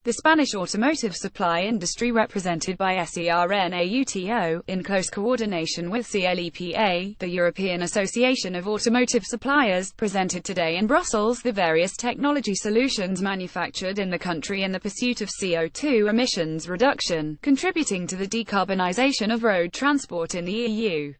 The Spanish automotive supply industry, represented by SERNAUTO, in close coordination with CLEPA, the European Association of Automotive Suppliers, presented today in Brussels the various technology solutions manufactured in the country in the pursuit of CO2 emissions reduction, contributing to the decarbonization of road transport in the EU.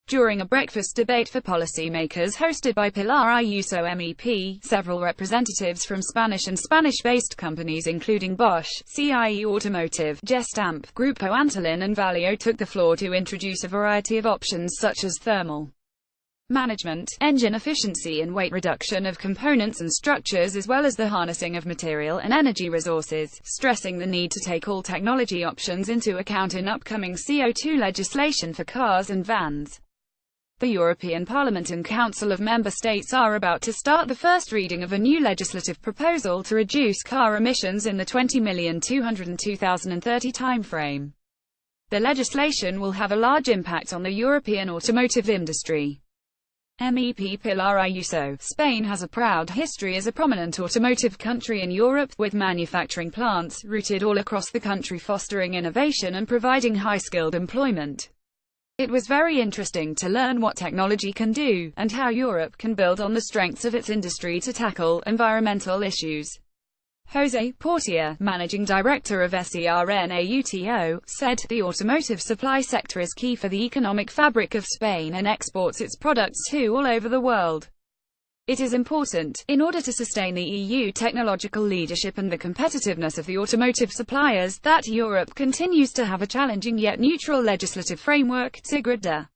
During a breakfast debate for policymakers hosted by Pilar Ayuso MEP, several representatives from Spanish and Spanish-based companies including Bosch, CIE Automotive, Gestamp, Grupo Antolin and Valeo took the floor to introduce a variety of options such as thermal management, engine efficiency and weight reduction of components and structures, as well as the harnessing of material and energy resources, stressing the need to take all technology options into account in upcoming CO2 legislation for cars and vans. The European Parliament and Council of Member States are about to start the first reading of a new legislative proposal to reduce car emissions in the 20,202,030 timeframe. The legislation will have a large impact on the European automotive industry. MEP Pilar Ayuso: Spain has a proud history as a prominent automotive country in Europe, with manufacturing plants rooted all across the country, fostering innovation and providing high-skilled employment. It was very interesting to learn what technology can do, and how Europe can build on the strengths of its industry to tackle environmental issues. José Portier, managing director of SERNAUTO, said, "The automotive supply sector is key for the economic fabric of Spain and exports its products to all over the world. It is important, in order to sustain the EU technological leadership and the competitiveness of the automotive suppliers, that Europe continues to have a challenging yet neutral legislative framework," Sigrid de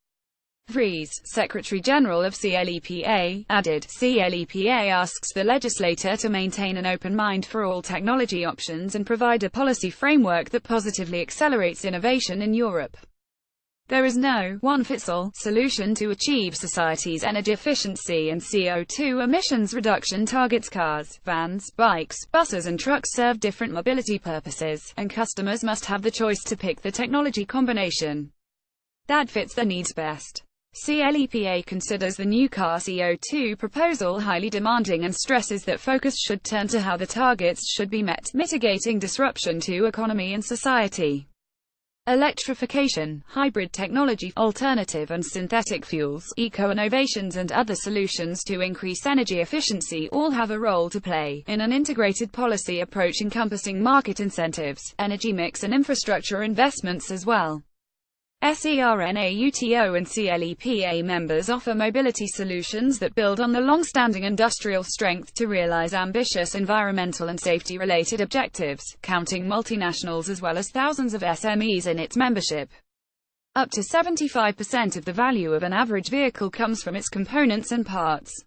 Vries, Secretary-General of CLEPA, added. CLEPA asks the legislator to maintain an open mind for all technology options and provide a policy framework that positively accelerates innovation in Europe. There is no one-fits-all solution to achieve society's energy efficiency and CO2 emissions reduction targets. Cars, vans, bikes, buses and trucks serve different mobility purposes, and customers must have the choice to pick the technology combination that fits their needs best. CLEPA considers the new car CO2 proposal highly demanding and stresses that focus should turn to how the targets should be met, mitigating disruption to economy and society. Electrification, hybrid technology, alternative and synthetic fuels, eco-innovations and other solutions to increase energy efficiency all have a role to play in an integrated policy approach encompassing market incentives, energy mix and infrastructure investments as well. SERNAUTO and CLEPA members offer mobility solutions that build on the long-standing industrial strength to realize ambitious environmental and safety-related objectives, counting multinationals as well as thousands of SMEs in its membership. Up to 75% of the value of an average vehicle comes from its components and parts.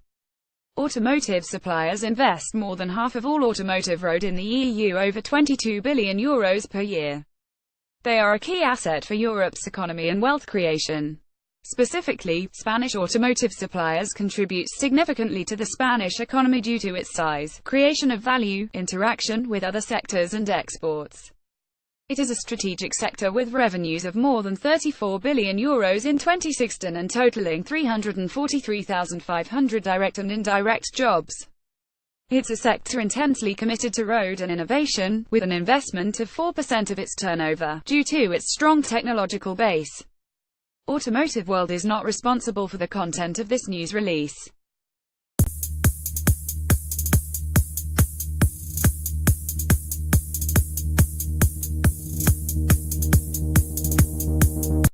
Automotive suppliers invest more than half of all automotive road in the EU, over €22 billion per year. They are a key asset for Europe's economy and wealth creation. Specifically, Spanish automotive suppliers contribute significantly to the Spanish economy due to its size, creation of value, interaction with other sectors and exports. It is a strategic sector with revenues of more than €34 billion in 2016 and totaling 343,500 direct and indirect jobs. It's a sector intensely committed to road and innovation, with an investment of 4% of its turnover, due to its strong technological base. Automotive World is not responsible for the content of this news release.